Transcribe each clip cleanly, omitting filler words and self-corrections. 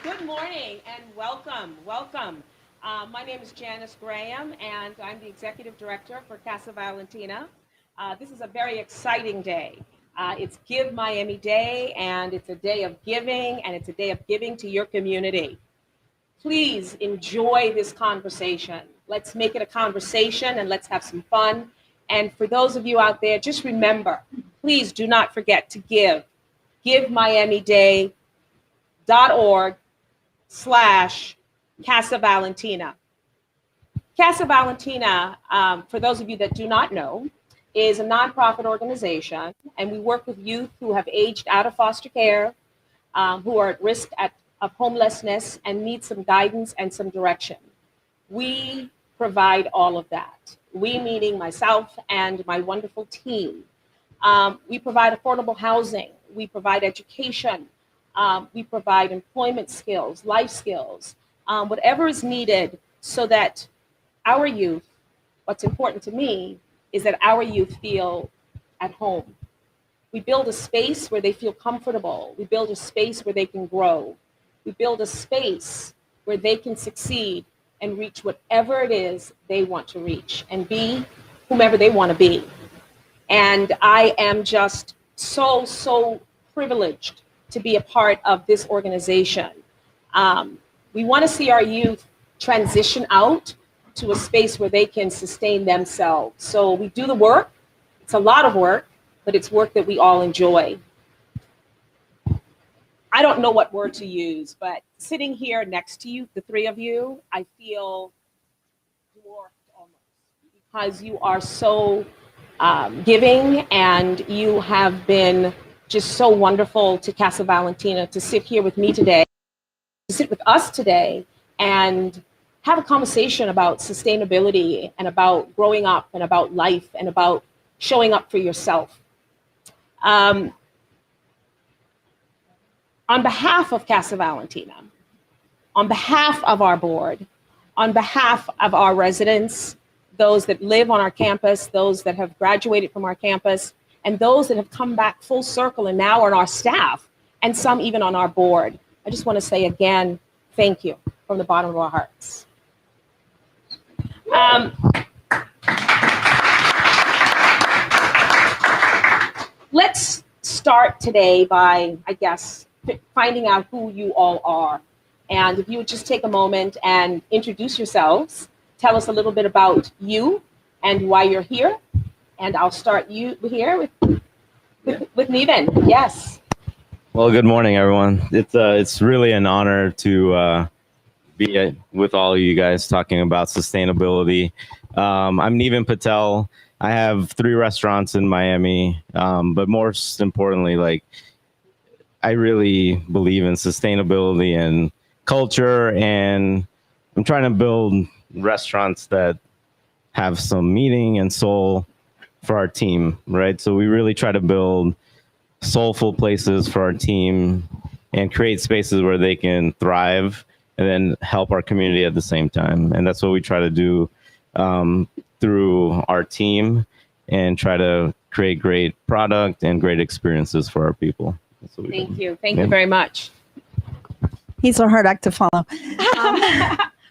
Good morning, and welcome. My name is Janice Graham, and I'm the Executive Director for Casa Valentina. This is a very exciting day. It's Give Miami Day, and it's a day of giving, and it's a day of giving to your community. Please enjoy this conversation. Let's make it a conversation, and let's have some fun. And for those of you out there, just remember, please do not forget to give. GiveMiamiDay.org/Casa Valentina. Casa Valentina, for those of you that do not know, is a nonprofit organization, and we work with youth who have aged out of foster care, who are at risk of homelessness and need some guidance and some direction. We provide all of that. We, meaning myself and my wonderful team. We provide affordable housing. We provide education. We provide employment skills, life skills, whatever is needed so that our youth, what's important to me is that our youth feel at home. We build a space where they feel comfortable. We build a space where they can grow. We build a space where they can succeed and reach whatever it is they want to reach and be whomever they want to be. And I am just so privileged to be a part of this organization. We want to see our youth transition out to a space where they can sustain themselves. So we do the work. It's a lot of work, but it's work that we all enjoy. I don't know what word to use, but sitting here next to you, the three of you, I feel dwarfed almost because you are so giving, and you have been just so wonderful to Casa Valentina to sit here with me today, to sit with us today and have a conversation about sustainability and about growing up and about life and about showing up for yourself. On behalf of Casa Valentina, on behalf of our board, on behalf of our residents, those that live on our campus, those that have graduated from our campus, and those that have come back full circle and now are on our staff, and some even on our board, I just want to say again, thank you from the bottom of our hearts. Let's start today by, I guess, finding out who you all are. And if you would just take a moment and introduce yourselves, tell us a little bit about you and why you're here. And I'll start you here with Niven. Yes. Well, good morning, everyone. It's really an honor to be with all of you guys talking about sustainability. I'm Niven Patel. I have 3 restaurants in Miami, but most importantly, like, I really believe in sustainability and culture, and I'm trying to build restaurants that have some meaning and soul for our team, right? So we really try to build soulful places for our team and create spaces where they can thrive and then help our community at the same time. And that's what we try to do through our team, and try to create great product and great experiences for our people. Thank you. Thank you very much. He's a hard act to follow.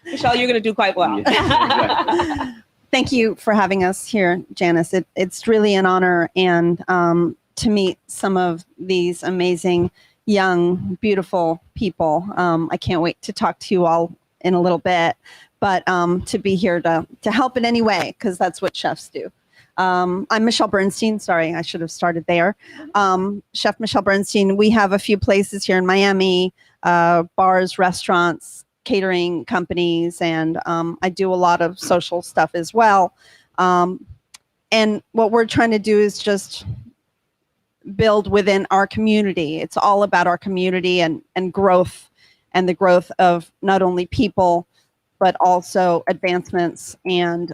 Michelle, you're going to do quite well. Exactly. Thank you for having us here, Janice. It's really an honor, and to meet some of these amazing, young, beautiful people. I can't wait to talk to you all in a little bit, but to be here to help in any way, because that's what chefs do. I'm Michelle Bernstein. Sorry, I should have started there. Chef Michelle Bernstein. We have a few places here in Miami, bars, restaurants, catering companies, and I do a lot of social stuff as well. And what we're trying to do is just build within our community. It's all about our community and growth, and the growth of not only people, but also advancements, and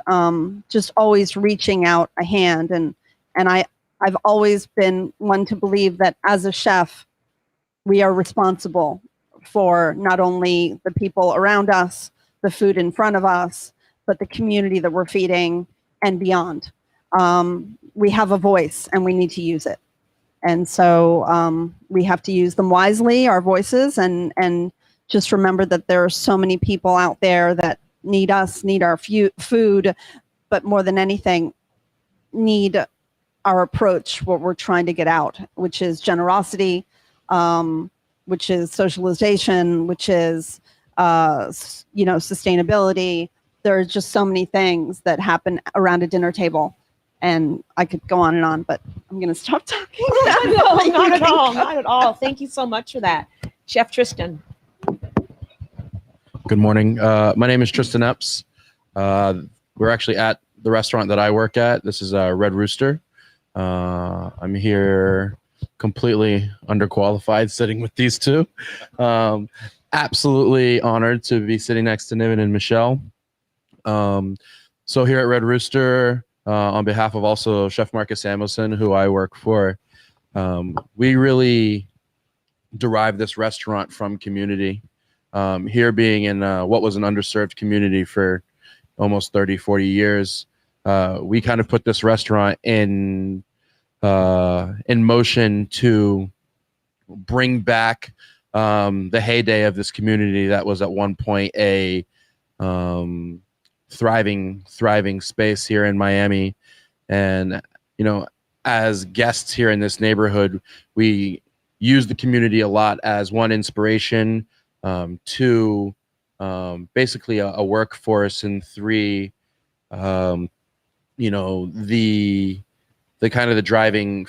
just always reaching out a hand. And I've always been one to believe that as a chef, we are responsible for not only the people around us, the food in front of us, but the community that we're feeding and beyond. We have a voice, and we need to use it. And so we have to use them wisely, our voices, and just remember that there are so many people out there that need us, need our food, but more than anything, need our approach, what we're trying to get out, which is generosity, which is socialization, which is, sustainability. There are just so many things that happen around a dinner table. And I could go on and on, but I'm going to stop talking. No, not at all. Not at all. Thank you so much for that. Chef Tristen. Good morning. My name is Tristen Epps. We're actually at the restaurant that I work at. This is Red Rooster. I'm here completely underqualified sitting with these two. Absolutely honored to be sitting next to Niven and Michelle. So here at Red Rooster, on behalf of also Chef Marcus Samuelsson, who I work for, we really derive this restaurant from community. Here being in what was an underserved community for almost 30, 40 years, we kind of put this restaurant in motion to bring back the heyday of this community that was at one point a thriving space here in Miami. And, as guests here in this neighborhood, we use the community a lot as one inspiration, two, basically a workforce, and three, the kind of the driving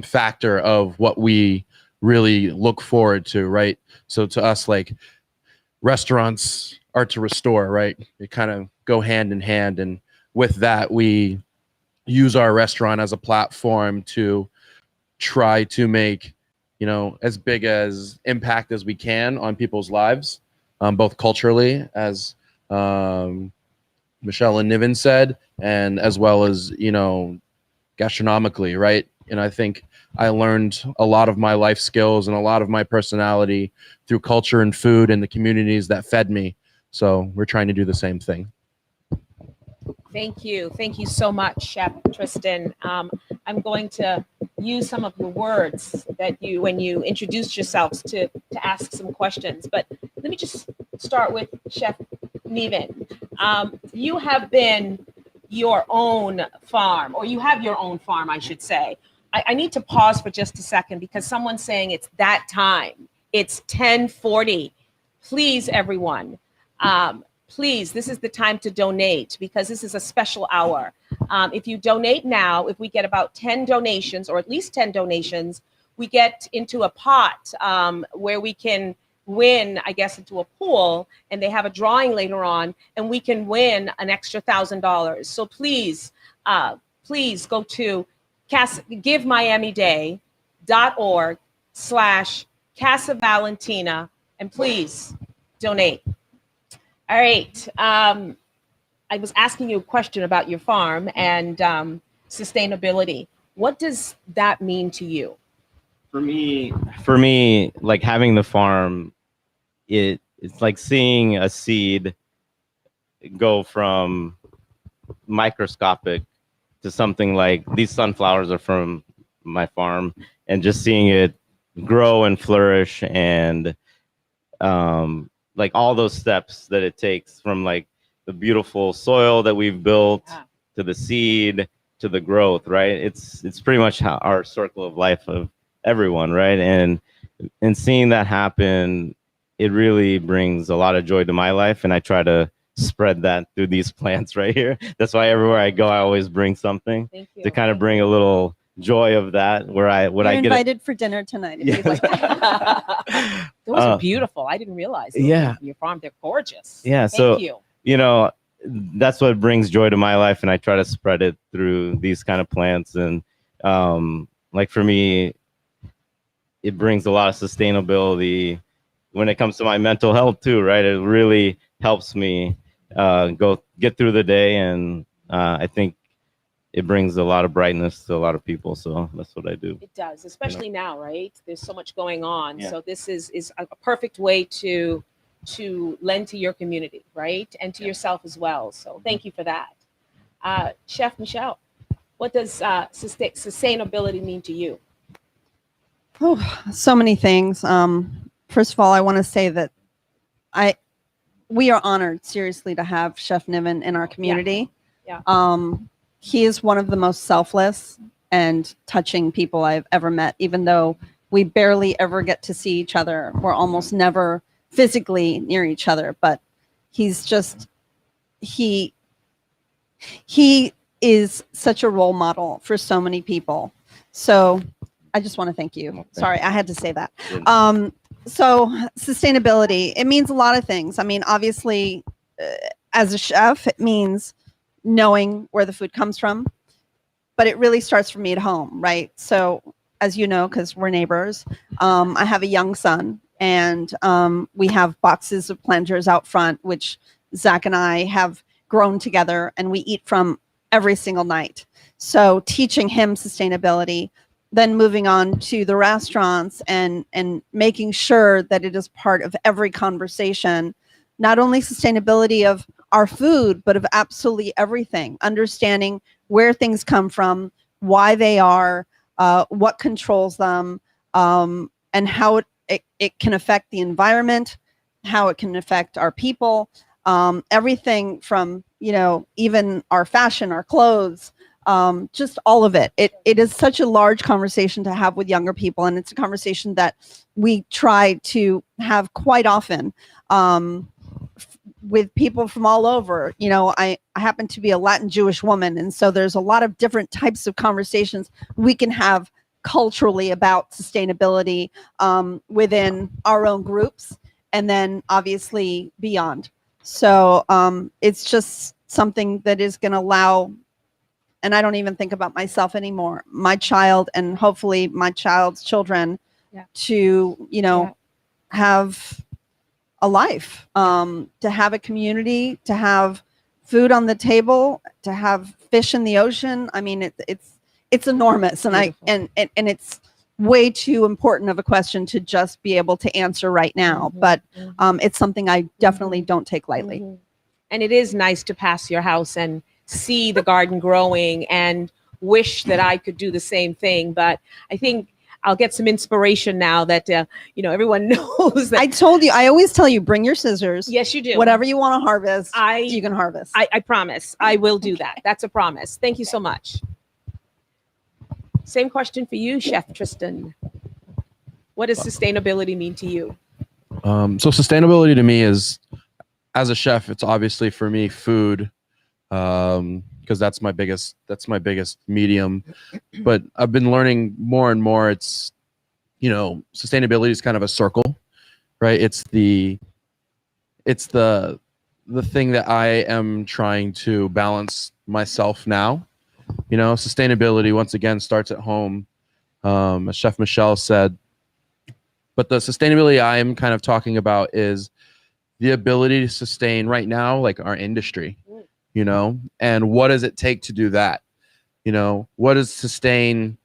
factor of what we really look forward to, right? So to us, like, restaurants are to restore, right? They kind of go hand in hand, and with that, we use our restaurant as a platform to try to make, as big as impact as we can on people's lives, both culturally, as Michelle and Niven said, and as well as, gastronomically, right? And I think I learned a lot of my life skills and a lot of my personality through culture and food and the communities that fed me. So we're trying to do the same thing. Thank you. Thank you so much, Chef Tristen. I'm going to use some of your words that you, when you introduced yourselves, to ask some questions. But let me just start with Chef Niven. You have been your own farm, or you have your own farm, I should say. I need to pause for just a second because someone's saying it's that time. It's 10:40. Please, everyone. Please, this is the time to donate because this is a special hour. If you donate now, if we get about 10 donations, or at least 10 donations, we get into a pot where we can win, I guess, into a pool, and they have a drawing later on, and we can win an extra $1,000. So please, please go to givemiamiday.org/Casa Valentina, and please donate. All right. I was asking you a question about your farm and sustainability. What does that mean to you? For me, like having the farm, it's like seeing a seed go from microscopic to something like these sunflowers are from my farm, and just seeing it grow and flourish, and like all those steps that it takes from like the beautiful soil that we've built to the seed to the growth, right? It's pretty much how our circle of life of everyone, right? And seeing that happen, it really brings a lot of joy to my life, and I try to spread that through these plants right here. That's why everywhere I go, I always bring something to kind of bring a little joy of that. Where You're invited for dinner tonight if you'd like to. Those are beautiful. I didn't realize. Your farm, they're gorgeous. Yeah. Thank you. You know, that's what brings joy to my life, and I try to spread it through these kind of plants. And like for me, it brings a lot of sustainability when it comes to my mental health too, right? It really helps me get through the day, and I think it brings a lot of brightness to a lot of people. So that's what I do. It does, especially now, right? There's so much going on. Yeah. So this is a perfect way to lend to your community, right? And to yourself as well. So thank you for that. Chef Michelle, what does sustainability mean to you? Oh, so many things. First of all, I want to say that we are honored, seriously, to have Chef Niven in our community. Yeah. He is one of the most selfless and touching people I've ever met, even though we barely ever get to see each other. We're almost never physically near each other, but he's just, he is such a role model for so many people. So I just want to thank you. Sorry, I had to say that. So sustainability, it means a lot of things. I mean, obviously, as a chef, it means knowing where the food comes from, but it really starts for me at home, right? So as you know, because we're neighbors, I have a young son, and we have boxes of planters out front, which Zach and I have grown together, and we eat from every single night. So teaching him sustainability, then moving on to the restaurants and making sure that it is part of every conversation, not only sustainability of our food, but of absolutely everything, understanding where things come from, why they are, what controls them, and how it can affect the environment, how it can affect our people, everything from, you know, even our fashion, our clothes, just all of it. It is such a large conversation to have with younger people, and it's a conversation that we try to have quite often with people from all over. You know, I happen to be a Latin Jewish woman, and so there's a lot of different types of conversations we can have culturally about sustainability within our own groups, and then obviously beyond. So it's just something that is going to allow, and I don't even think about myself anymore, my child and hopefully my child's children to, you know, have a life, to have a community, to have food on the table, to have fish in the ocean. I mean, it's enormous, and Beautiful. and it's way too important of a question to just be able to answer right now. But it's something I definitely don't take lightly. And it is nice to pass your house and see the garden growing and wish that I could do the same thing. But I think I'll get some inspiration now that, everyone knows that. I told you, I always tell you, bring your scissors. Yes, you do. Whatever you want to harvest, I- you can harvest. I promise. I will do that. That's a promise. Thank you so much. Same question for you, Chef Tristen. What does sustainability mean to you? So sustainability to me is, as a chef, it's obviously for me food, because that's my biggest medium. But I've been learning more and more. It's, sustainability is kind of a circle, right? It's the thing that I am trying to balance myself now. Sustainability once again starts at home, as Chef Michelle said. But the sustainability I am kind of talking about is the ability to sustain right now, like our industry, and what does it take to do that? What does sustain?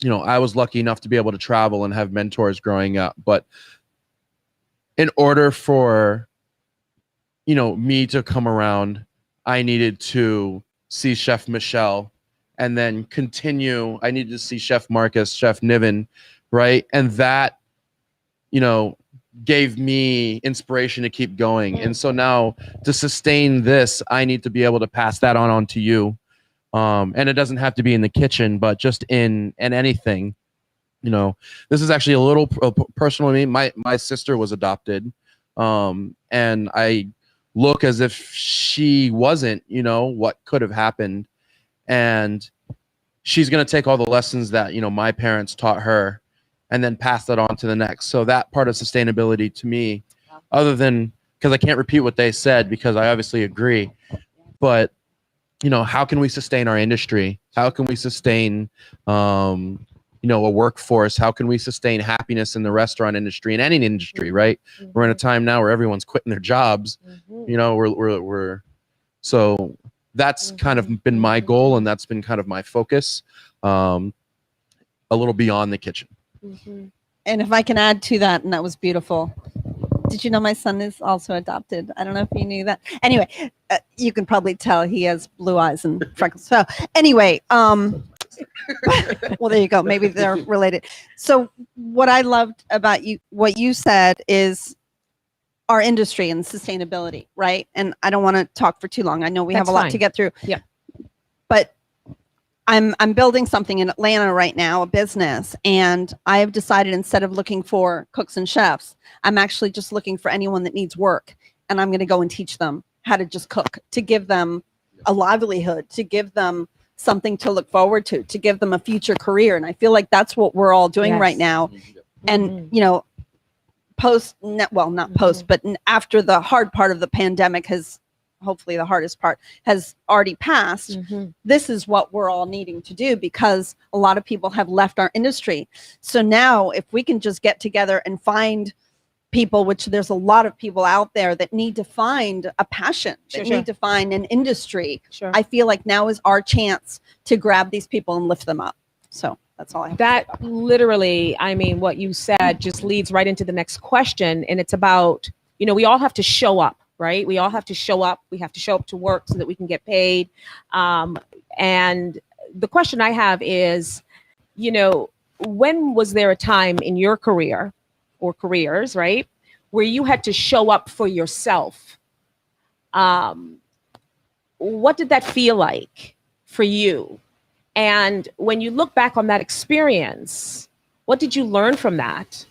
I was lucky enough to be able to travel and have mentors growing up, but in order for, me to come around, I needed to see Chef Michelle and then continue. I needed to see Chef Marcus, Chef Niven, right? And that, gave me inspiration to keep going. And so now to sustain this, I need to be able to pass that on to you. And it doesn't have to be in the kitchen, but just in anything. This is actually a little personal to me. My sister was adopted, and I look as if she wasn't, what could have happened. And she's going to take all the lessons that, my parents taught her and then pass that on to the next. So that part of sustainability to me, other than, because I can't repeat what they said because I obviously agree, but, how can we sustain our industry? How can we sustain, a workforce? How can we sustain happiness in the restaurant industry, in any industry, right? We're in a time now where everyone's quitting their jobs. So that's kind of been my goal, and that's been kind of my focus, a little beyond the kitchen. And if I can add to that, and that was beautiful. Did you know my son is also adopted? I don't know if you knew that. Anyway, you can probably tell he has blue eyes and freckles. So anyway, well, there you go. Maybe they're related. So what I loved about you, what you said is our industry and sustainability, right? And I don't want to talk for too long. I know we have a lot to get through. Yeah. But I'm building something in Atlanta right now, a business, and I have decided instead of looking for cooks and chefs, I'm actually just looking for anyone that needs work, and I'm going to go and teach them how to just cook, to give them a livelihood, to give them something to look forward to give them a future career. And I feel like that's what we're all doing right now. And, not post, but after the hard part of the pandemic has, hopefully the hardest part has already passed, this is what we're all needing to do because a lot of people have left our industry. So now if we can just get together and find people, which there's a lot of people out there that need to find a passion, need to find an industry. I feel like now is our chance to grab these people and lift them up. So that's all I have to say about that. Literally, I mean, what you said just leads right into the next question. And it's about, we all have to show up, right? We all have to show up. We have to show up to work so that we can get paid. And the question I have is, when was there a time in your career or careers, right, where you had to show up for yourself? What did that feel like for you? And when you look back on that experience, what did you learn from that?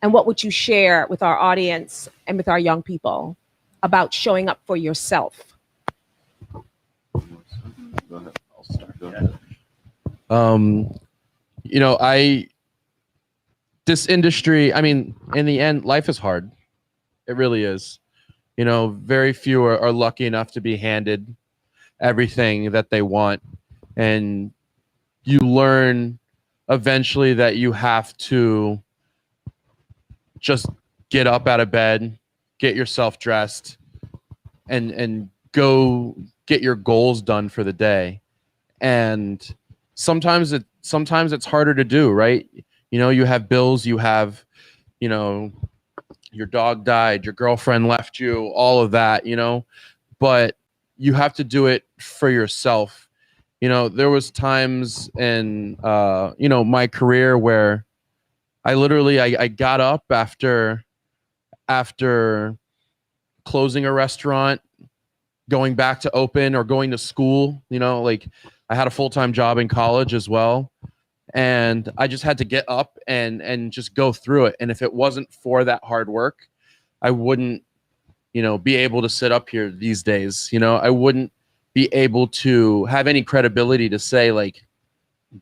And what would you share with our audience and with our young people about showing up for yourself? Go ahead. I'll start. Go ahead. This industry, I mean, in the end, life is hard. It really is. Very few are lucky enough to be handed everything that they want. And you learn eventually that you have to just get up out of bed, get yourself dressed, and go get your goals done for the day. And sometimes it's harder to do, right? You know, you have bills, you have, you know, your dog died, your girlfriend left you, all of that, you know, but you have to do it for yourself. You know, there was times in, you know, my career where I literally, I got up after closing a restaurant, going back to open, or going to school. You know, like I had a full-time job in college as well. And I just had to get up and just go through it. And if it wasn't for that hard work, I wouldn't, you know, be able to sit up here these days. You know, I wouldn't be able to have any credibility to say, like,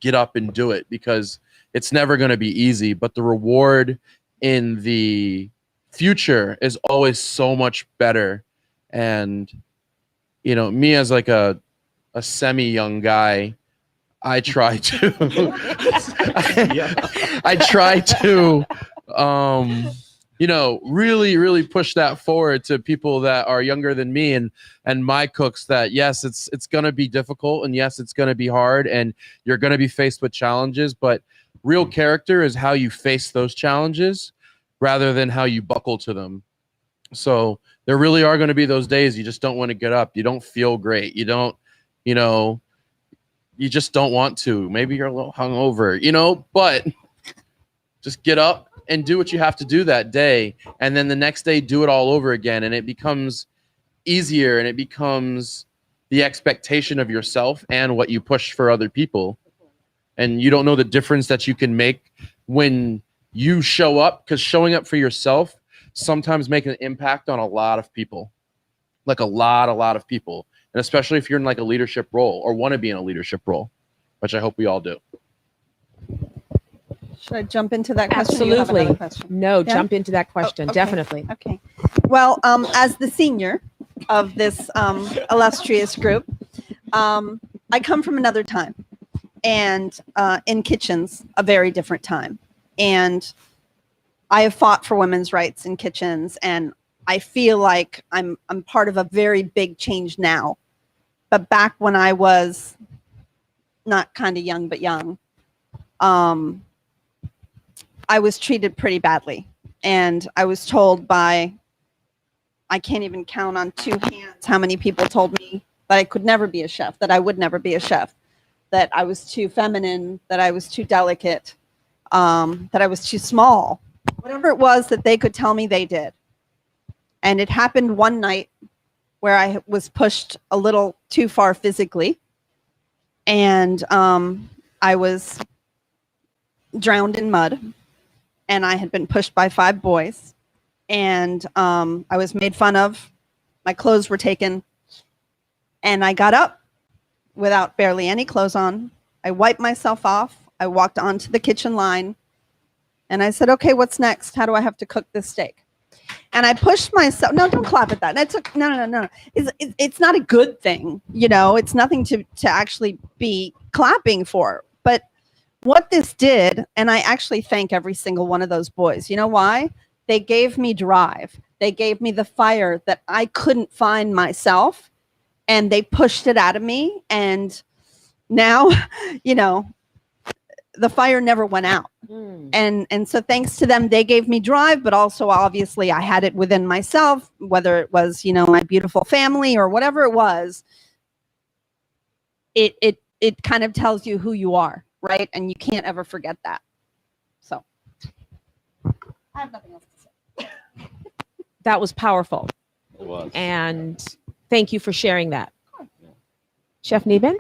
get up and do it, because it's never going to be easy. But the reward in the future is always so much better. And, you know, me as like a semi-young guy, I try to I try to you know, really push that forward to people that are younger than me and my cooks, that yes, it's going to be difficult, and yes, it's going to be hard, and you're going to be faced with challenges, but real character is how you face those challenges rather than how you buckle to them. So there really are going to be those days you just don't want to get up, you don't feel great, you don't, you know, you just don't want to. Maybe you're a little hungover, you know, but just get up and do what you have to do that day. And then the next day, do it all over again. And it becomes easier, and it becomes the expectation of yourself and what you push for other people. And you don't know the difference that you can make when you show up, because showing up for yourself sometimes make an impact on a lot of people, like a lot of people. And especially if you're in like a leadership role or want to be in a leadership role, which I hope we all do. Should I jump into that question? Or you have Absolutely. another question? No, Yeah? jump into that question. Oh, okay. Definitely. Okay. Well, as the senior of this illustrious group, I come from another time, and in kitchens, a very different time. And I have fought for women's rights in kitchens, and I feel like I'm part of a very big change now. But back when I was not kind of young, but young, I was treated pretty badly. And I was told by, I can't even count on two hands how many people told me that I could never be a chef, that I would never be a chef, that I was too feminine, that I was too delicate, that I was too small. Whatever it was that they could tell me, they did. And it happened one night where I was pushed a little too far physically. And I was drowned in mud. And I had been pushed by 5 boys. And I was made fun of. My clothes were taken. And I got up without barely any clothes on. I wiped myself off. I walked onto the kitchen line. And I said, okay, what's next? How do I have to cook this steak? And I pushed myself. No, don't clap at that. No. It's not a good thing. You know, it's nothing to actually be clapping for. But what this did, and I actually thank every single one of those boys. You know why? They gave me drive. They gave me the fire that I couldn't find myself. And they pushed it out of me. And now, you know, the fire never went out. And so thanks to them, they gave me drive, but also obviously I had it within myself, whether it was, you know, my beautiful family or whatever it was. It kind of tells you who you are, right? And you can't ever forget that. So I have nothing else to say. That was powerful. It was. And thank you for sharing that. Chef Niven?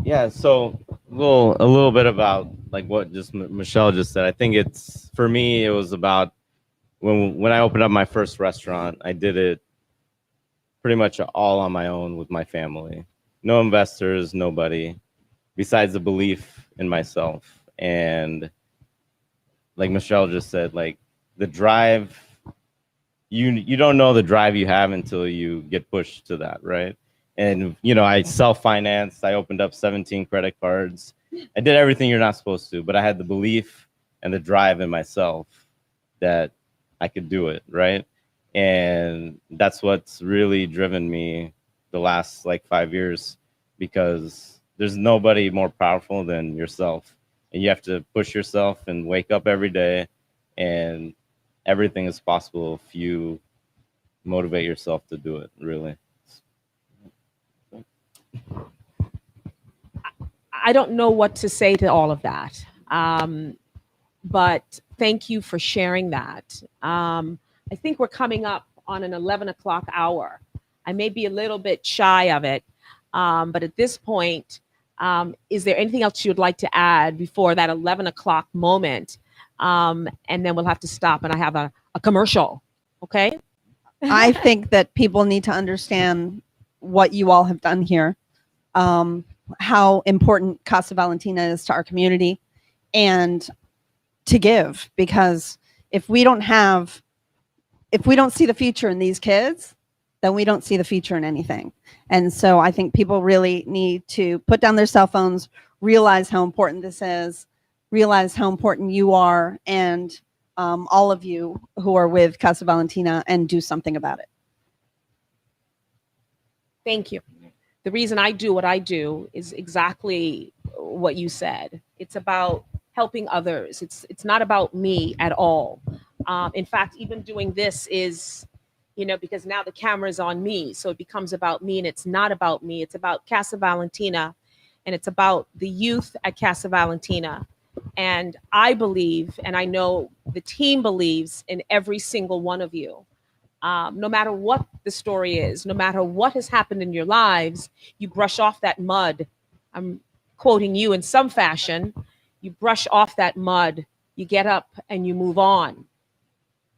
Yeah, so a little bit about like what just Michelle just said. I think it's, for me, it was about when I opened up my first restaurant, I did it pretty much all on my own with my family. No investors, nobody, besides the belief in myself. And like Michelle just said, like the drive, you don't know the drive you have until you get pushed to that, right? And, you know, I self-financed. I opened up 17 credit cards. I did everything you're not supposed to, but I had the belief and the drive in myself that I could do it, right? And that's what's really driven me the last, like, 5 years, because there's nobody more powerful than yourself. And you have to push yourself and wake up every day, and everything is possible if you motivate yourself to do it, really. I don't know what to say to all of that. But thank you for sharing that. I think we're coming up on an 11 o'clock hour. I may be a little bit shy of it, but at this point, is there anything else you would like to add before that 11 o'clock moment? And then we'll have to stop, and I have a commercial. Okay. I think that people need to understand what you all have done here, how important Casa Valentina is to our community, and to give, because if we don't see the future in these kids, then we don't see the future in anything. And so I think people really need to put down their cell phones, realize how important this is, realize how important you are, and all of you who are with Casa Valentina, and do something about it. Thank you. The reason I do what I do is exactly what you said. It's about helping others. It's not about me at all. In fact, even doing this is, because now the camera is on me, so it becomes about me, and it's not about me. It's about Casa Valentina, and it's about the youth at Casa Valentina. And I believe, and I know the team believes in every single one of you. No matter what the story is, no matter what has happened in your lives, you brush off that mud. I'm quoting you in some fashion. You brush off that mud, you get up, and you move on.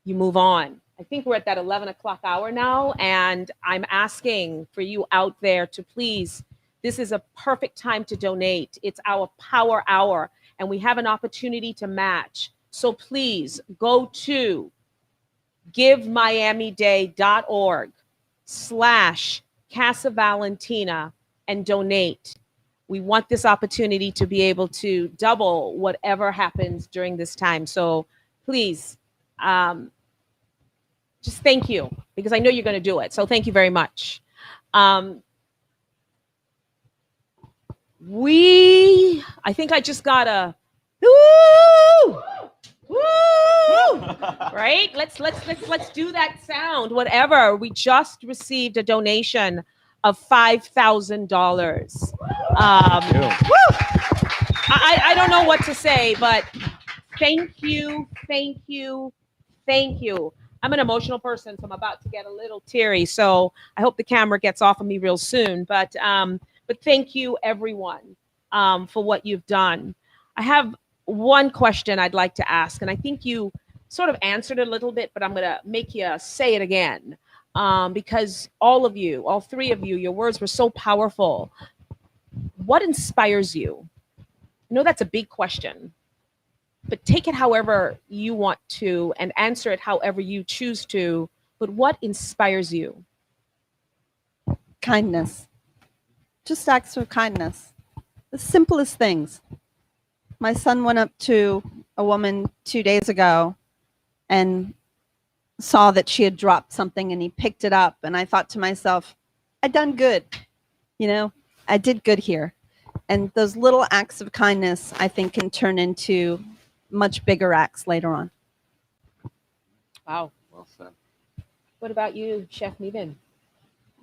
You move on. I think we're at that 11 o'clock hour now, and I'm asking for you out there to please, this is a perfect time to donate. It's our power hour, and we have an opportunity to match. So please go to givemiamiday.org/Casa Valentina and donate. We want this opportunity to be able to double whatever happens during this time. So please, just thank you, because I know you're going to do it. So thank you very much. I think I just got a woo, woo, right? Let's do that sound. Whatever. We just received a donation of $5,000. I don't know what to say, but thank you. I'm an emotional person, so I'm about to get a little teary. So I hope the camera gets off of me real soon. But thank you, everyone, for what you've done. I have one question I'd like to ask, and I think you sort of answered it a little bit, but I'm going to make you say it again, because all three of you, your words were so powerful. What inspires you? I know that's a big question, but take it however you want to and answer it however you choose to. But what inspires you? Kindness. Just acts of kindness. The simplest things. My son went up to a woman 2 days ago and saw that she had dropped something, and he picked it up. And I thought to myself, I done good. I did good here. And those little acts of kindness, I think, can turn into much bigger acts later on. Wow. Well said. What about you, Chef Niven?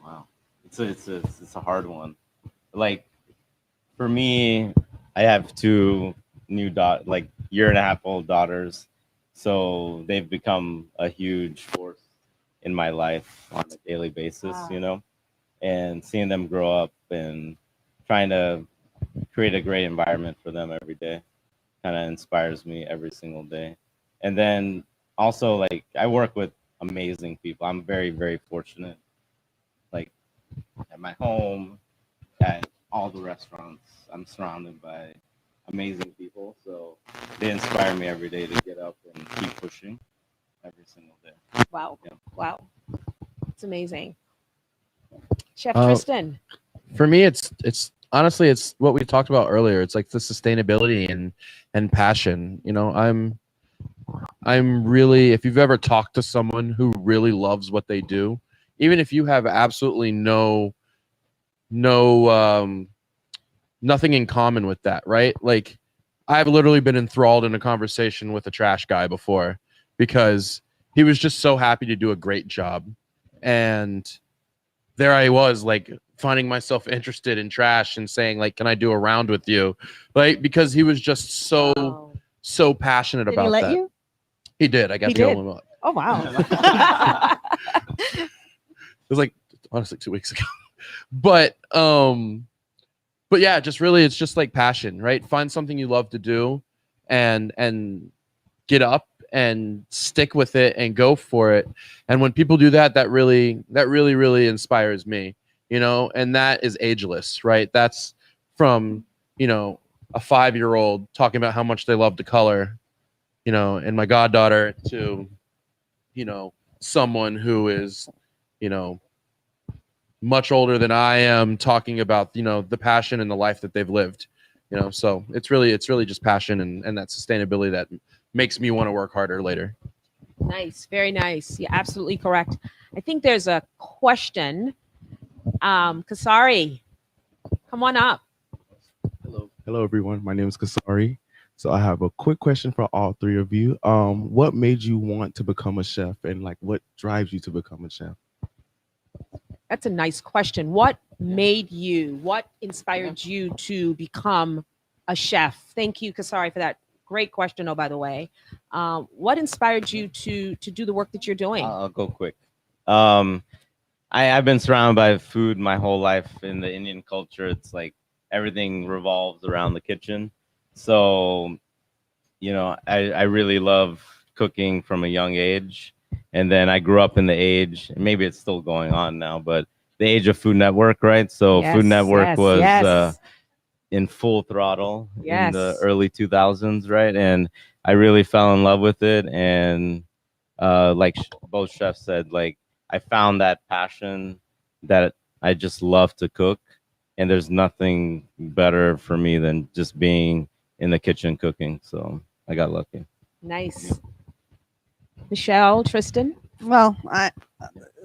Wow. It's a hard one. Like, for me, I have two new year-and-a-half-old daughters, so they've become a huge force in my life on a daily basis. Wow. And seeing them grow up and trying to create a great environment for them every day kind of inspires me every single day. And then also, I work with amazing people. I'm very, very fortunate. At my home, at all the restaurants, I'm surrounded by amazing people. So they inspire me every day to get up and keep pushing every single day. Wow. Yeah. Wow. It's amazing. Chef Tristen. For me, it's honestly, it's what we talked about earlier. It's like the sustainability and passion. I'm really, if you've ever talked to someone who really loves what they do, even if you have absolutely no nothing in common with that, right? Like I've literally been enthralled in a conversation with a trash guy before because he was just so happy to do a great job. And there I was, like, finding myself interested in trash and saying, like, can I do a round with you? Like, because he was just so passionate Did about he let that. you? He did. I got He to go did. him up. Oh, wow. It was like honestly 2 weeks ago. But yeah, just really, it's just like passion, right? Find something you love to do and get up and stick with it and go for it. And when people do that, that really inspires me, you know, and that is ageless, right? That's from, you know, a 5-year-old talking about how much they love to color, you know, and my goddaughter to, you know, someone who is, you know, much older than I am talking about, you know, the passion and the life that they've lived, you know. So it's really just passion and that sustainability that makes me want to work harder later. Nice, very nice. Yeah, absolutely correct. I think there's a question. Kasari, come on up. Hello, everyone. My name is Kasari. So I have a quick question for all three of you. What made you want to become a chef, and like what drives you to become a chef? That's a nice question. What inspired you to become a chef? Thank you, Kasari, for that great question. Oh, by the way, what inspired you to do the work that you're doing? I'll go quick. I've been surrounded by food my whole life. In the Indian culture, it's like everything revolves around the kitchen. So, you know, I really love cooking from a young age. And then I grew up in the age, maybe it's still going on now, but the age of Food Network, right? So Yes, Food Network was yes. in full throttle in Yes. the early 2000s, right? And I really fell in love with it. And like both chefs said, like I found that passion that I just love to cook. And there's nothing better for me than just being in the kitchen cooking. So I got lucky. Nice. Michelle, Tristen? Well,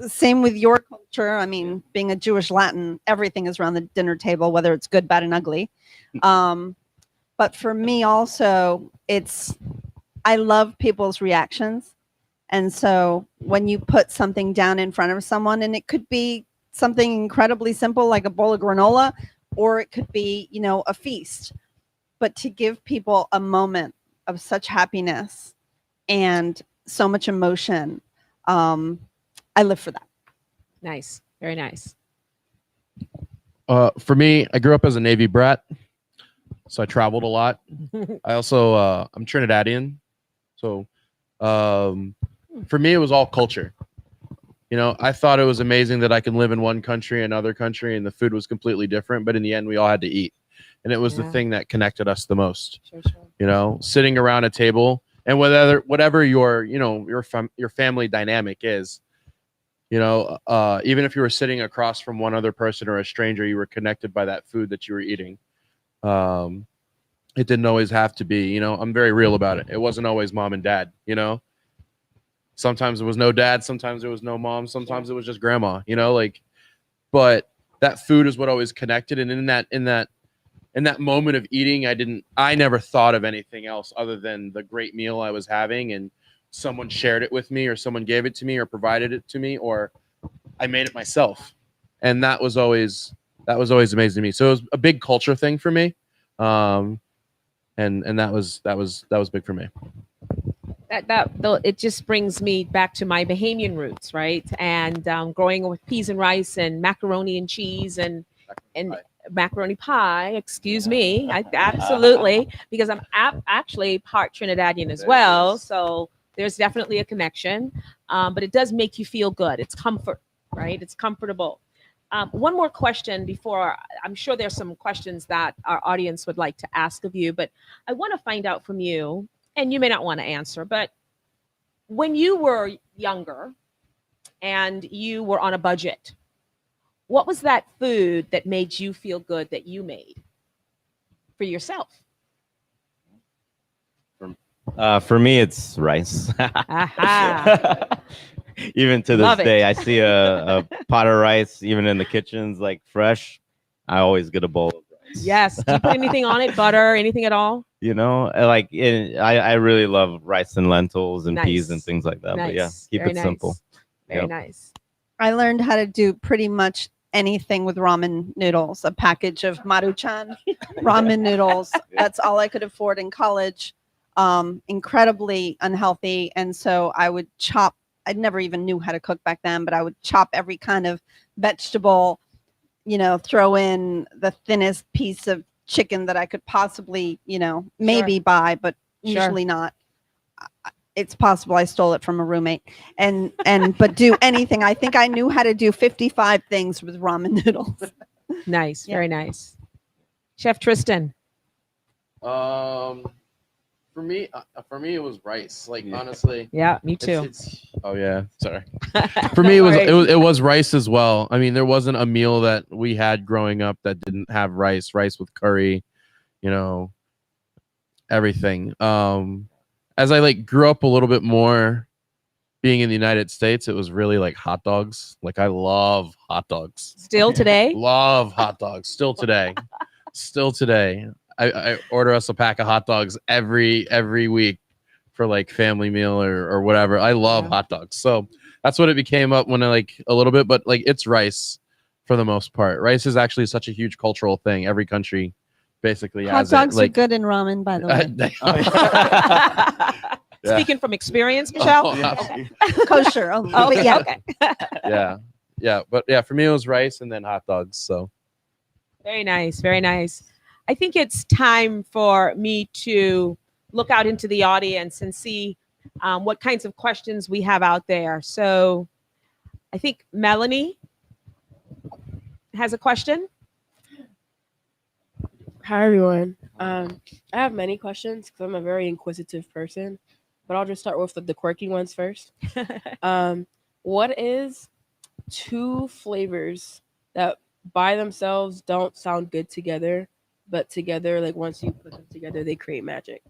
same with your culture. I mean, being a Jewish Latin, everything is around the dinner table, whether it's good, bad, and ugly. But for me also, I love people's reactions. And so when you put something down in front of someone, and it could be something incredibly simple like a bowl of granola, or it could be, you know, a feast. But to give people a moment of such happiness and so much emotion, I live for that. Nice. Very nice. For me, I grew up as a Navy brat, so I traveled a lot. I also I'm Trinidadian, so for me it was all culture. You know, I thought it was amazing that I can live in one country, another country, and the food was completely different. But in the end, we all had to eat, and it was the thing that connected us the most. Sure. You know, sitting around a table, and whatever your your family dynamic is, you know, even if you were sitting across from one other person or a stranger, you were connected by that food that you were eating. It didn't always have to be, you know, I'm very real about it. It wasn't always mom and dad, you know. Sometimes it was no dad, sometimes there was no mom, sometimes it was just grandma, you know, like, but that food is what always connected. And in that moment of eating, I never thought of anything else other than the great meal I was having, and someone shared it with me, or someone gave it to me, or provided it to me, or I made it myself. And that was always amazing to me. So it was a big culture thing for me. And that was big for me. It just brings me back to my Bahamian roots, right? And growing up with peas and rice and macaroni and cheese and macaroni pie. Excuse me, absolutely, because I'm actually part Trinidadian as well. So there's definitely a connection, but it does make you feel good. It's comfort, right? It's comfortable. One more question before, I'm sure there's some questions that our audience would like to ask of you, but I want to find out from you. And you may not want to answer, but when you were younger and you were on a budget, what was that food that made you feel good that you made for yourself? For me, it's rice. Aha. Even to Love this it. day, I see a pot of rice, even in the kitchens, like fresh. I always get a bowl of rice. Yes. Do you put anything on it? Butter? Anything at all? You know, I really love rice and lentils and peas and Nice. things like that. But yeah, Nice. keep Very it simple. nice. Very Yep. nice. I learned how to do pretty much anything with ramen noodles. A package of Maruchan ramen noodles. That's all I could afford in college. Incredibly unhealthy, and so I would chop. I never even knew how to cook back then, but I would chop every kind of vegetable. You know, throw in the thinnest piece of chicken that I could possibly, maybe buy, but Sure. usually not. It's possible I stole it from a roommate, but do anything. I think I knew how to do 55 things with ramen noodles. Nice. Yeah. Very nice. Chef Tristen. For me, it was rice. Like Yeah. honestly, Yeah, me too. oh yeah, sorry. For me, it was rice as well. I mean, there wasn't a meal that we had growing up that didn't have rice. Rice with curry, everything. As I like grew up a little bit more, being in the United States, it was really like hot dogs. Like I love hot dogs. Still today? Love hot dogs. Still today. Still today. I order us a pack of hot dogs every week for like family meal or whatever. I love hot dogs. So that's what it became up when I like a little bit, but like it's rice for the most part. Rice is actually such a huge cultural thing. Every country basically Hot has dogs it. Like are good in ramen, by the way. Speaking from experience, Michelle? Kosher. Oh, Oh, but yeah. okay. yeah. But yeah, for me it was rice and then hot dogs. So Very nice. Very nice. I think it's time for me to look out into the audience and see what kinds of questions we have out there. So I think Melanie has a question. Hi, everyone. I have many questions because I'm a very inquisitive person, but I'll just start with the quirky ones first. What is 2 flavors that by themselves don't sound good together, but together, like once you put them together, they create magic?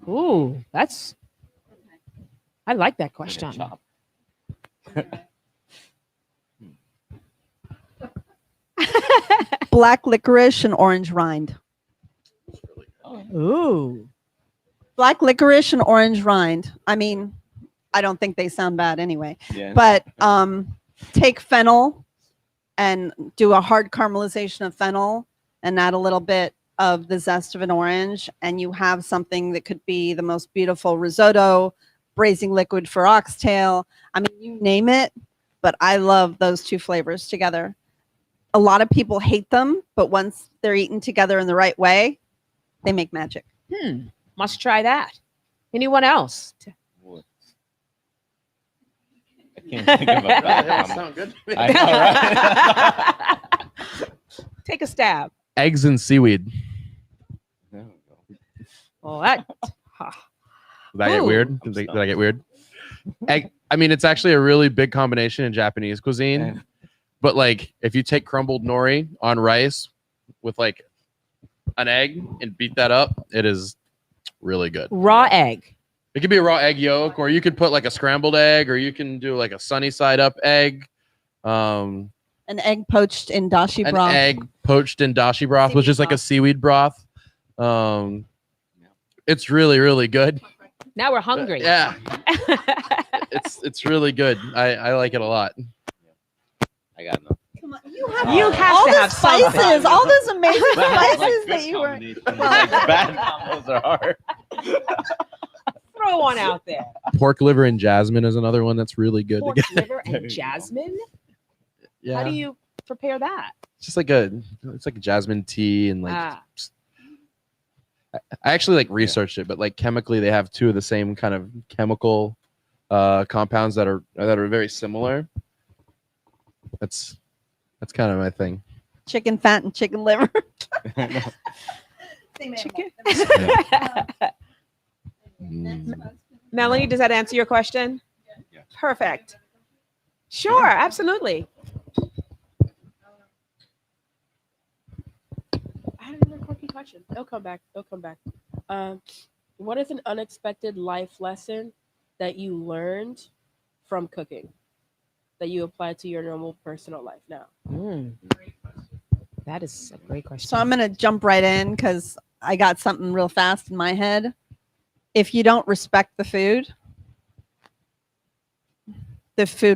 Ooh, I like that question. Black licorice and orange rind. Ooh. Black licorice and orange rind. I mean, I don't think they sound bad anyway. Yeah. But take fennel and do a hard caramelization of fennel and add a little bit of the zest of an orange, and you have something that could be the most beautiful risotto, braising liquid for oxtail. I mean, you name it, but I love those 2 flavors together. A lot of people hate them, but once they're eaten together in the right way, they make magic. Must try that. Anyone else? I can't think of a that sound good to me. I know, right? Take a stab. Eggs and seaweed. Oh, that. Did I get Ooh. weird? Did I get weird? Egg, I mean, it's actually a really big combination in Japanese cuisine. Yeah. But like, if you take crumbled nori on rice with like an egg and beat that up, it is really good. Raw egg. It could be a raw egg yolk, or you could put like a scrambled egg, or you can do like a sunny side up egg. An egg poached in dashi An broth. egg poached in dashi broth, which is like a seaweed broth. It's really, really good. Now we're hungry. Yeah, it's really good. I like it a lot. I got nothing. Come on, You have all to the have something. spices, all those amazing Like spices good that you were. combinations. Like, bad combos are hard. Throw one out there. Pork liver and jasmine is another one that's really good. Pork liver and jasmine. Yeah, How do you prepare that? it's just like it's like a jasmine tea and like. Ah. I actually like researched it, but like chemically, they have 2 of the same kind of chemical compounds that are very similar. That's kind of my thing. Chicken fat and chicken liver. Chicken. Mm. Melanie, does that answer your question? Yeah. Perfect. Sure, absolutely. I have another quirky question. They'll come back. What is an unexpected life lesson that you learned from cooking? that you apply to your normal personal life now? That is a great question. So I'm going to jump right in because I got something real fast in my head. If you don't respect the food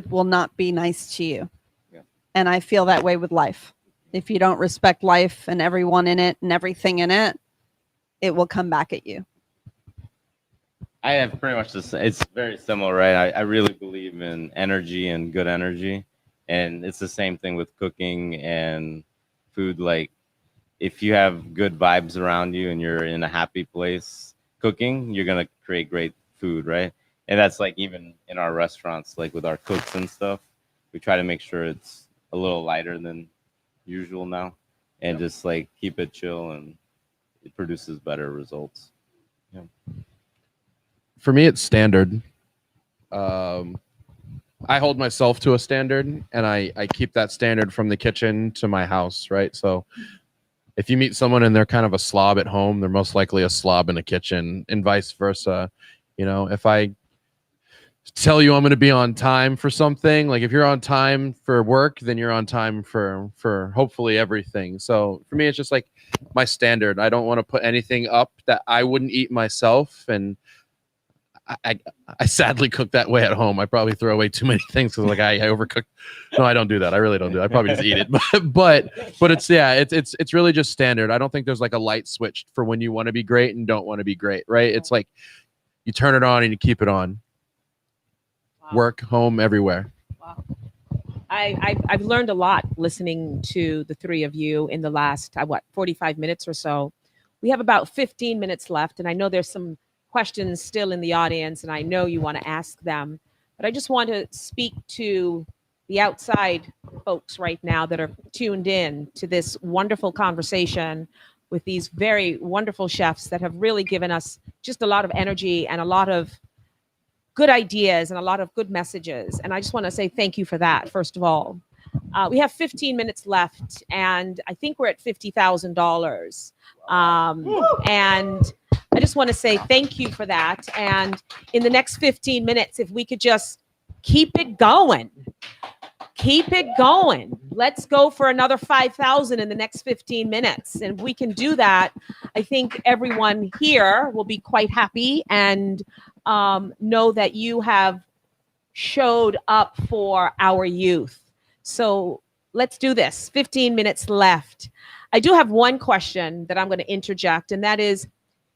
will not be nice to you. Yeah. And I feel that way with life. If you don't respect life and everyone in it and everything in it, it will come back at you. I have pretty much this. It's very similar, right? I really believe in energy and good energy, and it's the same thing with cooking and food. Like, if you have good vibes around you and you're in a happy place cooking, you're gonna create great food, right? And that's like even in our restaurants, like with our cooks and stuff, we try to make sure it's a little lighter than usual now, and just like keep it chill, and it produces better results. Yeah. For me, it's standard. I hold myself to a standard, and I keep that standard from the kitchen to my house, right? So if you meet someone and they're kind of a slob at home, they're most likely a slob in the kitchen, and vice versa. You know, if I tell you I'm going to be on time for something, like if you're on time for work, then you're on time for hopefully everything. So for me, it's just like my standard. I don't want to put anything up that I wouldn't eat myself, and I sadly cook that way at home. I probably throw away too many things because like I overcook. No, I don't do that. I really don't do that. I probably just eat it. But it's really just standard. I don't think there's like a light switch for when you want to be great and don't want to be great, right? It's like you turn it on and you keep it on. Wow. Work, home, everywhere. Wow. I've learned a lot listening to the three of you in the last 45 minutes or so. We have about 15 minutes left, and I know there's some questions still in the audience, and I know you want to ask them, but I just want to speak to the outside folks right now that are tuned in to this wonderful conversation with these very wonderful chefs that have really given us just a lot of energy and a lot of good ideas and a lot of good messages. And I just want to say thank you for that, first of all. We have 15 minutes left, and I think we're at $50,000. And I just want to say thank you for that. And in the next 15 minutes, if we could just keep it going. Let's go for another 5,000 in the next 15 minutes. And if we can do that, I think everyone here will be quite happy and know that you have showed up for our youth. So let's do this. 15 minutes left. I do have one question that I'm going to interject, and that is,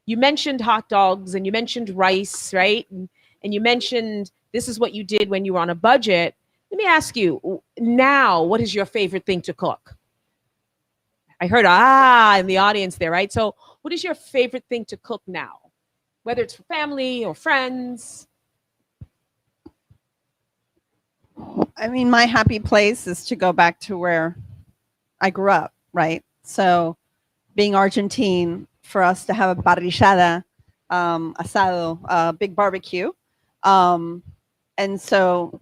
you mentioned hot dogs and you mentioned rice, right? And you mentioned this is what you did when you were on a budget. Let me ask you now, what is your favorite thing to cook? I heard in the audience there, right? So what is your favorite thing to cook now? Whether it's for family or friends? I mean, my happy place is to go back to where I grew up, right? So being Argentine, for us to have a parrillada, asado, big barbecue. And so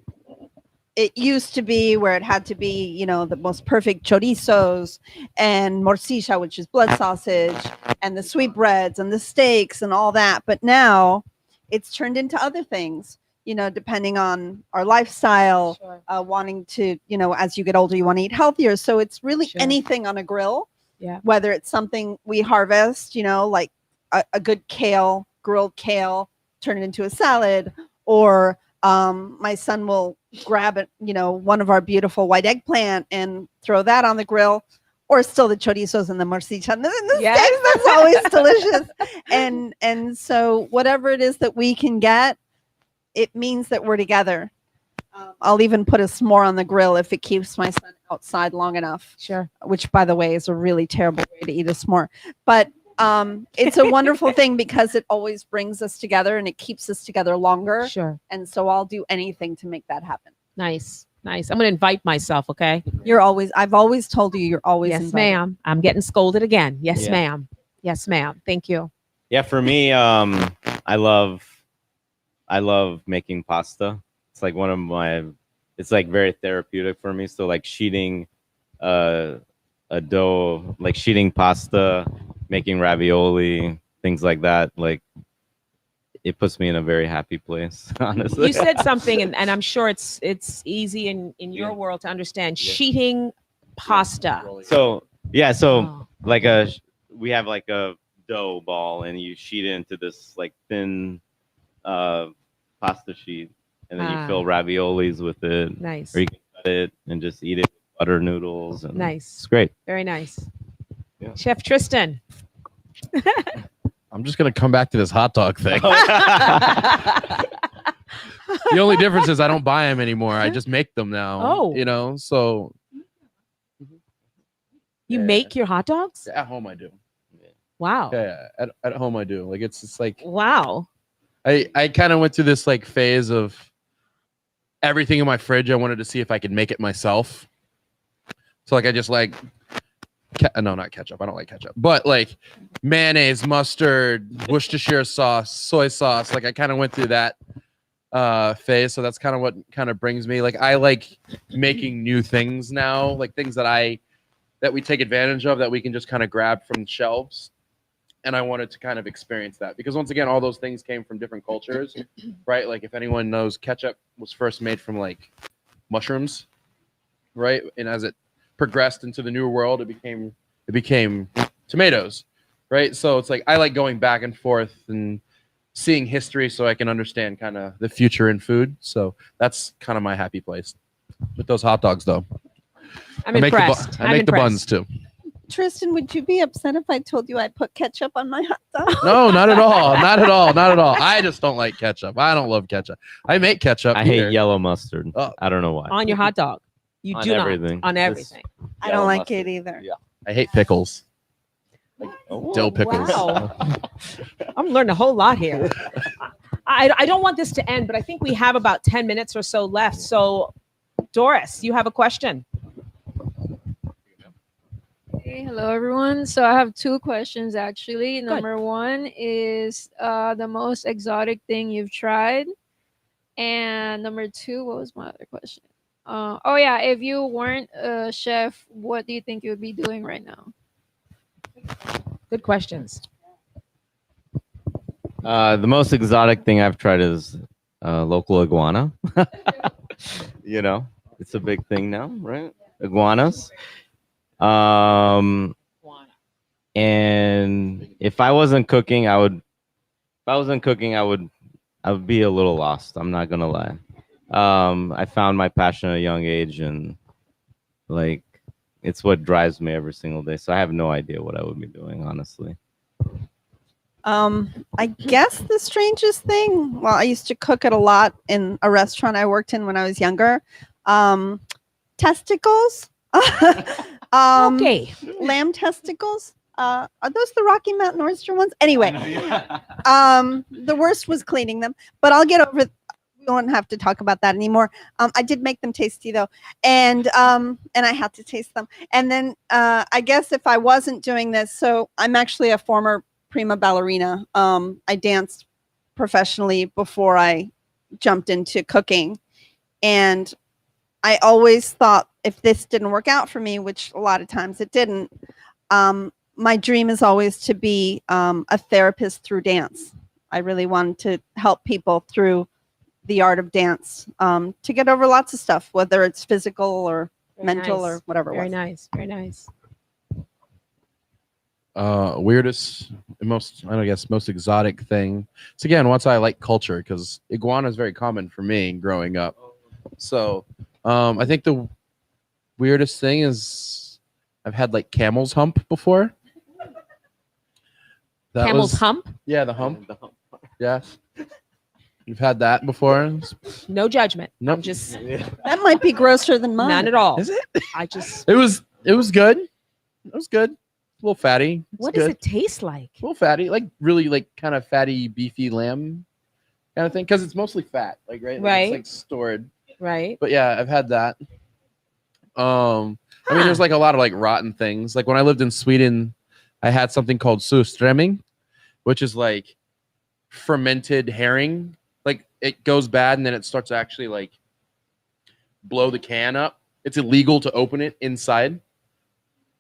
it used to be where it had to be, you know, the most perfect chorizos and morcilla, which is blood sausage, and the sweetbreads and the steaks and all that. But now it's turned into other things, you know, depending on our lifestyle, Sure. wanting to, you know, as you get older, you want to eat healthier. So it's really Sure. anything on a grill. Yeah. Whether it's something we harvest, you know, like a good kale, grilled kale, turn it into a salad, or my son will grab it, you know, one of our beautiful white eggplant and throw that on the grill, or still the chorizos and the morcilla and the steaks. That's always delicious. And so whatever it is that we can get, it means that we're together. I'll even put a s'more on the grill if it keeps my son outside long enough. Sure. Which, by the way, is a really terrible way to eat a s'more. But it's a wonderful thing because it always brings us together and it keeps us together longer. Sure. And so I'll do anything to make that happen. Nice. I'm going to invite myself, okay? I've always told you you're always Yes, invited. ma'am. I'm getting scolded again. Yes, Yeah. ma'am. Yes, ma'am. Thank you. Yeah, for me, I love making pasta. It's like it's like very therapeutic for me. So like sheeting a dough, like sheeting pasta, making ravioli, things like that. Like it puts me in a very happy place, honestly. You said something, and I'm sure it's easy in your Yeah. world to understand. Yeah. Sheeting pasta. So yeah, so Oh. like we have like a dough ball, and you sheet it into this like thin pasta sheet, and then you fill raviolis with it, Nice. or you can cut it and just eat it with butter noodles. And Nice. it's great. Very nice. Yeah. Chef Tristen. I'm just gonna come back to this hot dog thing. The only difference is I don't buy them anymore. I just make them now. Oh. You know, so You make your hot dogs? at home I do. Wow. Yeah, at home I do. Like it's like Wow. I kind of went through this like phase of everything in my fridge. I wanted to see if I could make it myself. So like I just like no, not ketchup. I don't like ketchup. But like mayonnaise, mustard, Worcestershire sauce, soy sauce. Like I kind of went through that phase. So that's kind of what kind of brings me. Like I like making new things now, like things that we take advantage of that we can just kind of grab from shelves. And I wanted to kind of experience that because once again, all those things came from different cultures, right? Like if anyone knows, ketchup was first made from like mushrooms, right? And as it progressed into the new world, it became tomatoes, right? So it's like I like going back and forth and seeing history so I can understand kind of the future in food. So that's kind of my happy place with those hot dogs, though. I'm impressed. I make the buns too. Tristan, would you be upset if I told you I put ketchup on my hot dog? No, not at all. Not at all. Not at all. I just don't like ketchup. I don't love ketchup. I make ketchup. I here. hate yellow mustard. Oh. I don't know why. On your hot dog. You On do everything. not. On everything. I Yellow don't like mustard. it either. Yeah. I hate pickles. Oh, Dill pickles. Wow. I'm learning a whole lot here. I don't want this to end, but I think we have about 10 minutes or so left. So, Doris, you have a question. Hey, hello everyone. So I have two questions actually. Number one is the most exotic thing you've tried, and number two, what was my other question? Oh yeah, if you weren't a chef, what do you think you would be doing right now? Good questions. The most exotic thing I've tried is local iguana. You know, it's a big thing now, right? Iguanas. And if I wasn't cooking, I would be a little lost. I'm not gonna lie. I found my passion at a young age, and like it's what drives me every single day. So I have no idea what I would be doing, honestly. I guess the strangest thing, well, I used to cook it a lot in a restaurant I worked in when I was younger. Testicles. Okay. Lamb testicles. Are those the Rocky Mountain oyster ones? Anyway, the worst was cleaning them, but I'll get over. We won't have to talk about that anymore. I did make them tasty though, and I had to taste them. And then I guess if I wasn't doing this, so I'm actually a former prima ballerina. I danced professionally before I jumped into cooking, and I always thought if this didn't work out for me, which a lot of times it didn't, my dream is always to be a therapist through dance. I really wanted to help people through the art of dance to get over lots of stuff, whether it's physical or mental or whatever. Very nice. Very nice. Weirdest, most exotic thing. So again, once I like culture, because iguana is very common for me growing up. So I think the weirdest thing is I've had like camel's hump before. Camel's hump? Yeah, the hump. Yeah. You've had that before? No judgment. Nope. I'm just That might be grosser than mine. none at all. Is it? I just. It was good. It was good. A little fatty. What does it taste like? A little fatty, like really like kind of fatty, beefy lamb kind of thing. Because it's mostly fat, like right? Like, Right. It's like stored. Right. But yeah, I've had that. I mean, there's like a lot of like rotten things. Like when I lived in Sweden, I had something called surströmming, which is like fermented herring. Like it goes bad and then it starts to actually like blow the can up. It's illegal to open it inside.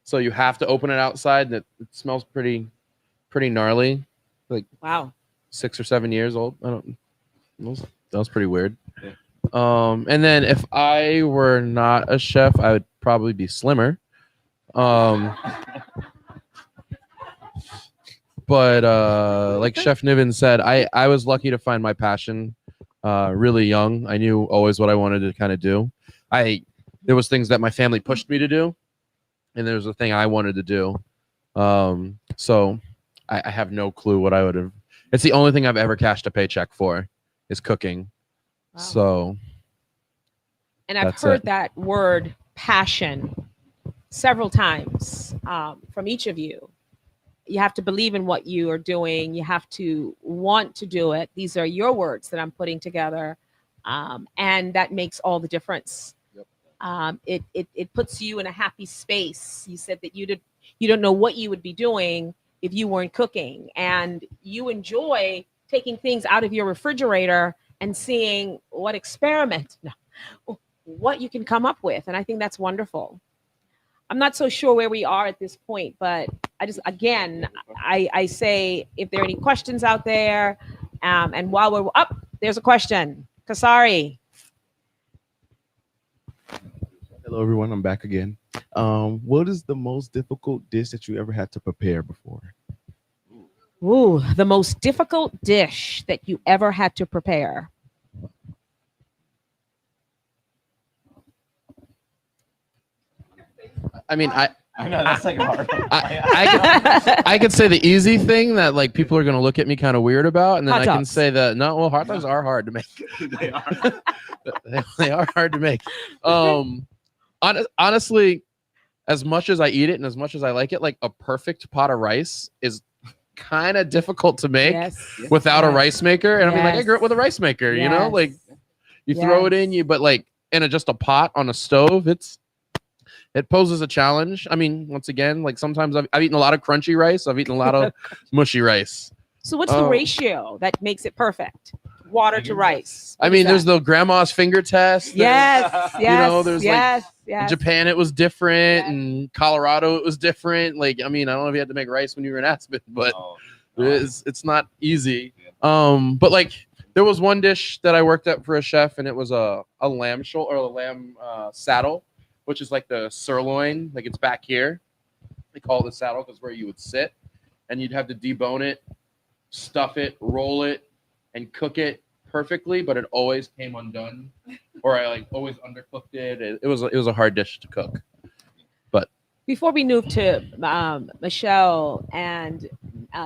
So you have to open it outside, and it smells pretty gnarly. Like Wow. 6 or 7 years old. I don't. That was pretty weird. And then if I were not a chef, I would probably be slimmer. But like Chef Niven said, I was lucky to find my passion really young. I knew always what I wanted to kind of do. There was things that my family pushed me to do, and there was a thing I wanted to do. So I have no clue what I would have. It's the only thing I've ever cashed a paycheck for is cooking. Wow. So. And I've heard that word passion several times from each of you. You have to believe in what you are doing. You have to want to do it. These are your words that I'm putting together. And that makes all the difference. Yep. It puts you in a happy space. You said that you don't know what you would be doing if you weren't cooking. And you enjoy taking things out of your refrigerator and seeing what you can come up with. And I think that's wonderful. I'm not so sure where we are at this point, but I say if there are any questions out there, and while we're up, there's a question. Kasari. Hello, everyone. I'm back again. What is the most difficult dish that you ever had to prepare before? Ooh, the most difficult dish that you ever had to prepare. I mean, I know that's like hard. I could say the easy thing that like people are gonna look at me kind of weird about, and then Hot I can dogs. say that hot dogs are hard to make. They are. they are hard to make. Honestly, as much as I eat it and as much as I like it, like a perfect pot of rice is kind of difficult to make without a rice maker. And I mean, like I grew up with a rice maker, you know, like you throw it in, but like in just a pot on a stove, it poses a challenge. I mean, once again, like sometimes I've eaten a lot of crunchy rice. I've eaten a lot of mushy rice. So what's the ratio that makes it perfect? Water to rice. I mean, there's the grandma's finger test. Yes. You know, there's yes. in Japan it was different, and Colorado it was different. Like, I mean, I don't know if you had to make rice when you were in Aspen, but it's not easy. But like there was one dish that I worked at for a chef, and it was a lamb shoulder or a lamb saddle, which is like the sirloin, like it's back here. They call it the saddle because where you would sit, and you'd have to debone it, stuff it, roll it, and cook it perfectly, but it always came undone, or I like always undercooked it. It was a hard dish to cook. But before we move to Michelle and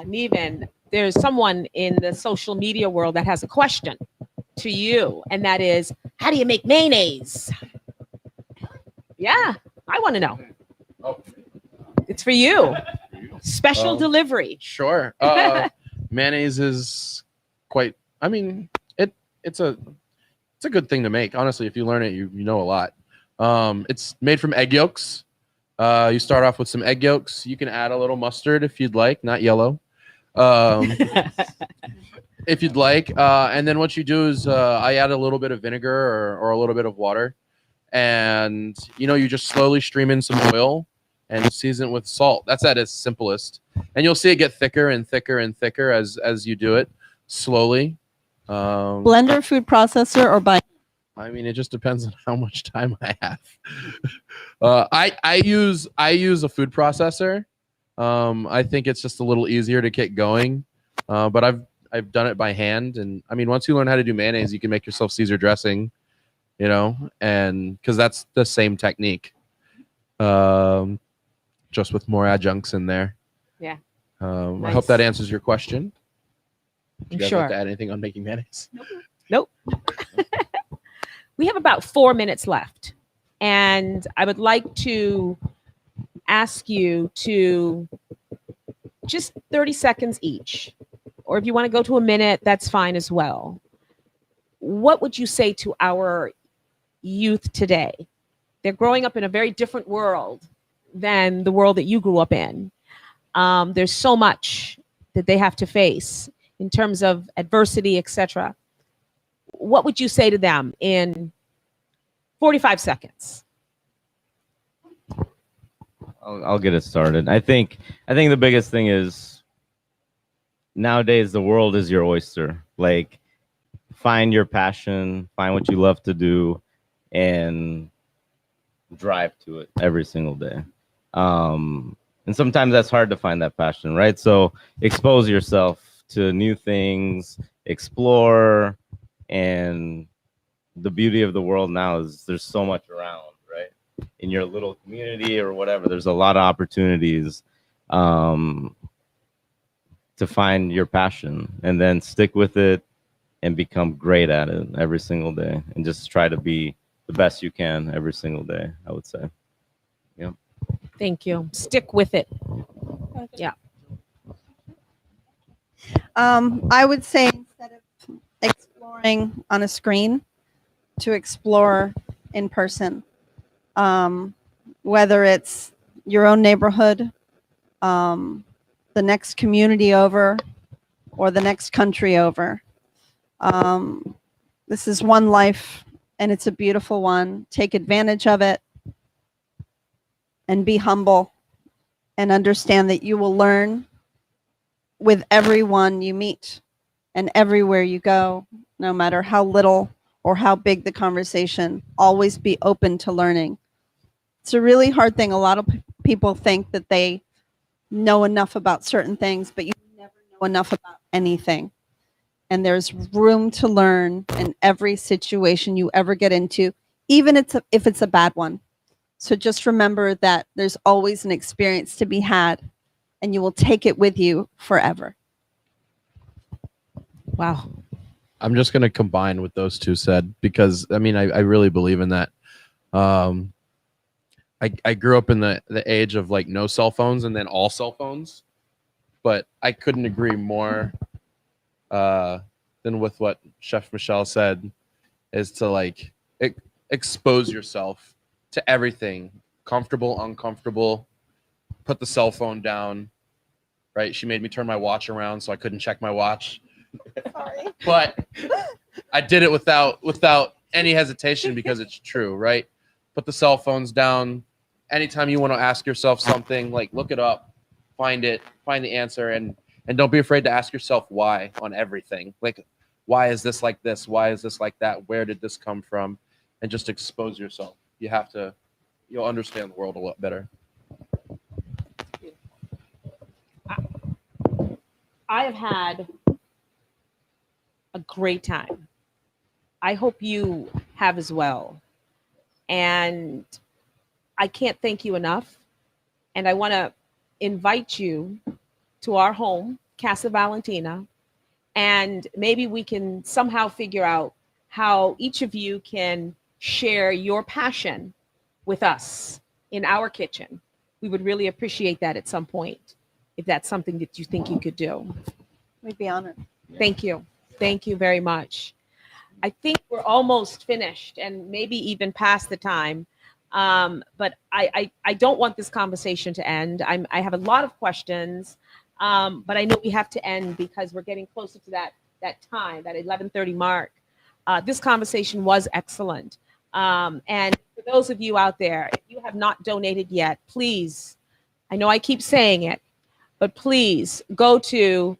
Niven, there's someone in the social media world that has a question to you, and that is, how do you make mayonnaise? Yeah, I want to know. Oh. It's for you. Special delivery. Sure. Mayonnaise is quite. I mean, it's a good thing to make. Honestly, if you learn it, you know a lot. It's made from egg yolks. You start off with some egg yolks. You can add a little mustard if you'd like, not yellow. If you'd like, and then what you do is I add a little bit of vinegar or a little bit of water, and you just slowly stream in some oil and season it with salt. That's at its simplest, and you'll see it get thicker and thicker and thicker as you do it slowly. Blender, food processor, or by? I mean, it just depends on how much time I have. I use a food processor. I think it's just a little easier to get going, but I've done it by hand, and I mean, once you learn how to do mayonnaise, you can make yourself Caesar dressing, and because that's the same technique, just with more adjuncts in there. Yeah. Nice. I hope that answers your question. Do you guys Sure. have to add anything on making mayonnaise? Nope. We have about 4 minutes left, and I would like to ask you to just 30 seconds each, or if you want to go to a minute, that's fine as well. What would you say to our youth today? They're growing up in a very different world than the world that you grew up in. There's so much that they have to face in terms of adversity, etc. What would you say to them in 45 seconds? I'll get it started. I think the biggest thing is nowadays the world is your oyster. Like, find your passion, find what you love to do, and drive to it every single day. And sometimes that's hard to find that passion, right? So expose yourself to new things, explore, and the beauty of the world now is there's so much around, right? In your little community or whatever, there's a lot of opportunities to find your passion and then stick with it and become great at it every single day, and just try to be the best you can every single day, I would say. Yeah. Thank you. Stick with it. Yeah. I would say instead of exploring on a screen, to explore in person, whether it's your own neighborhood, the next community over, or the next country over. This is one life, and it's a beautiful one. Take advantage of it and be humble and understand that you will learn with everyone you meet and everywhere you go, no matter how little or how big the conversation. Always be open to learning. It's a really hard thing. A lot of people think that they know enough about certain things, but you never know enough about anything. And there's room to learn in every situation you ever get into, even if it's a bad one. So just remember that there's always an experience to be had, and you will take it with you forever. Wow. I'm just going to combine what those two said, because I mean, I really believe in that. I grew up in the age of like no cell phones and then all cell phones, but I couldn't agree more than with what Chef Michelle said, is to like expose yourself to everything, comfortable, uncomfortable, put the cell phone down, right? She made me turn my watch around so I couldn't check my watch. Sorry. But I did it without any hesitation, because it's true, right? Put the cell phones down. Anytime you want to ask yourself something, like look it up, find the answer, and don't be afraid to ask yourself why on everything. Like, why is this like this? Why is this like that? Where did this come from? And just expose yourself. You'll understand the world a lot better. I have had a great time. I hope you have as well. And I can't thank you enough. And I want to invite you to our home, Casa Valentina, and maybe we can somehow figure out how each of you can share your passion with us in our kitchen. We would really appreciate that at some point, if that's something that you think you could do. We'd be honored. Thank you. Thank you very much. I think we're almost finished and maybe even past the time. But I don't want this conversation to end. I have a lot of questions, but I know we have to end because we're getting closer to that time, that 11:30 mark. This conversation was excellent. And for those of you out there, if you have not donated yet, please, I know I keep saying it, but please go to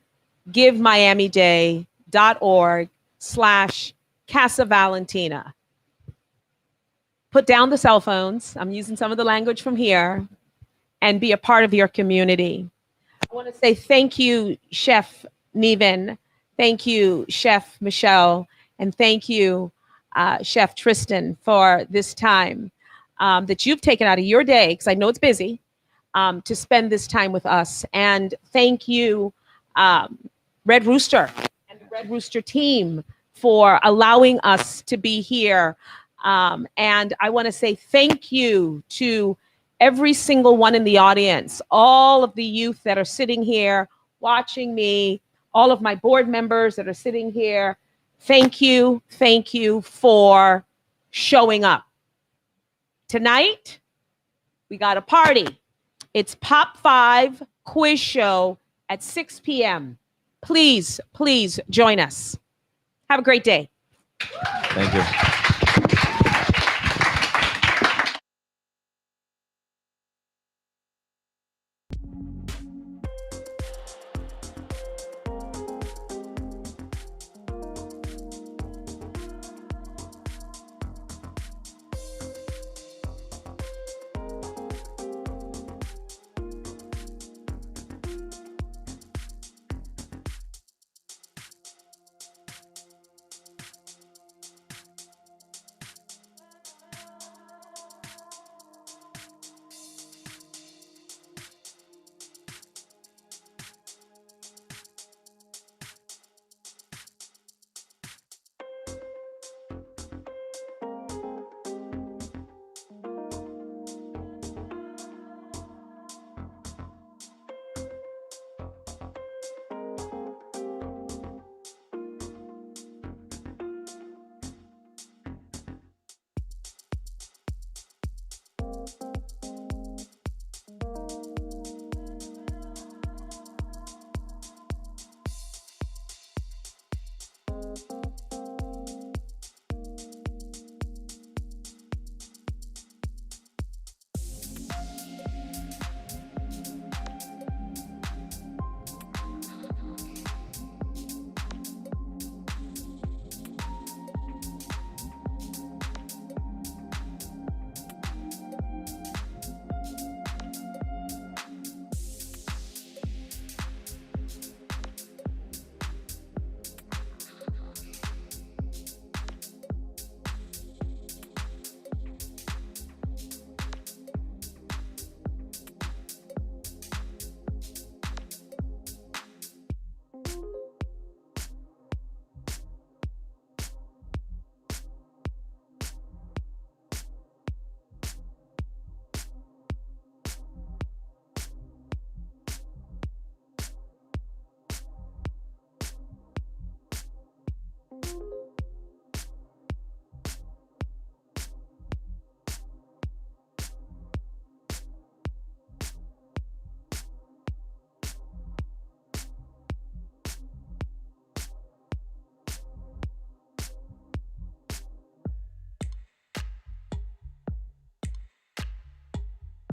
givemiamiday.org/Casa Valentina. Put down the cell phones. I'm using some of the language from here, and be a part of your community. I want to say thank you, Chef Niven. Thank you, Chef Michelle. And thank you, Chef Tristen, for this time that you've taken out of your day, because I know it's busy, to spend this time with us. And thank you, Red Rooster and the Red Rooster team, for allowing us to be here. And I want to say thank you to every single one in the audience, all of the youth that are sitting here watching me, all of my board members that are sitting here. Thank you for showing up. Tonight, we got a party. It's Pop 5 Quiz Show at 6 p.m. Please join us. Have a great day. Thank you.